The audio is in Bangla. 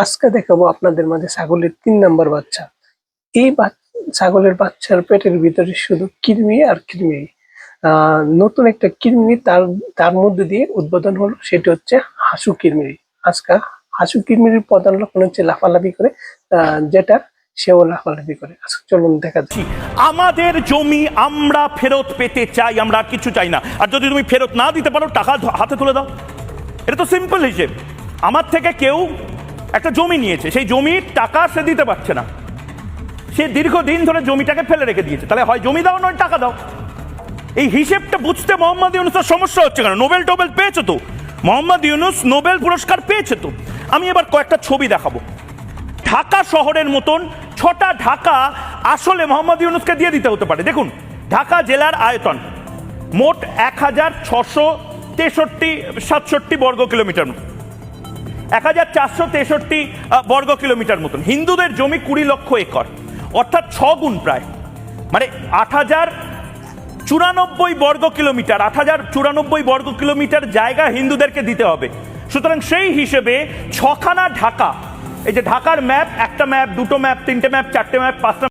আজকে দেখাবো আপনাদের মাঝে ছাগলের 3 নাম্বার বাচ্চা। এই ছাগলের বাচ্চার পেটের ভিতরে শুধু কৃমি আর কৃমি। নতুন একটা কৃমি তার মধ্যে দিয়ে উদ্বোধন হলো, সেটা হচ্ছে হাসু কৃমি। আজকে হাসু কৃমির প্রধান লক্ষণ হচ্ছে লাফালাফি করে, যেটা সেও লাফালাফি করে। আজকে চলুন দেখা যাক। আমাদের জমি আমরা ফেরত পেতে চাই, আমরা আর কিছু চাই না। আর যদি তুমি ফেরত না দিতে পারো, টাকা হাতে তুলে দাও। এটা তো সিম্পল হিসেব। আমার থেকে কেউ একটা জমি নিয়েছে, সেই জমির টাকা সে দিতে পারছে না, সে দীর্ঘদিন ধরে জমিটাকে ফেলে রেখে দিয়েছে, তাহলে হয় জমি দাও নয় টাকা দাও। এই হিসেবটা বুঝতে মোহাম্মদ ইউনূসের সমস্যা হচ্ছে কেন? নোবেল পেয়েছে তো, মোহাম্মদ ইউনূস নোবেল পুরস্কার পেয়েছে তো। আমি এবার কয়েকটা ছবি দেখাবো। ঢাকা শহরের মতন 6টা ঢাকা আসলে মোহাম্মদ ইউনূসকে দিয়ে দিতে হতে পারে। দেখুন, ঢাকা জেলার আয়তন মোট 1467 বর্গ কিলোমিটার, 1463 বর্গ কিলোমিটার মতন। হিন্দুদের জমি 20 লক্ষ একর, অর্থাৎ 6 গুণ প্রায়, মানে 8094 বর্গ কিলোমিটার, 8094 বর্গ কিলোমিটার জায়গা হিন্দুদেরকে দিতে হবে। সুতরাং সেই হিসেবে 6খানা ঢাকা, এই যে ঢাকার ম্যাপ, একটা ম্যাপ, দুটো ম্যাপ, তিনটে ম্যাপ, চারটে ম্যাপ, পাঁচটা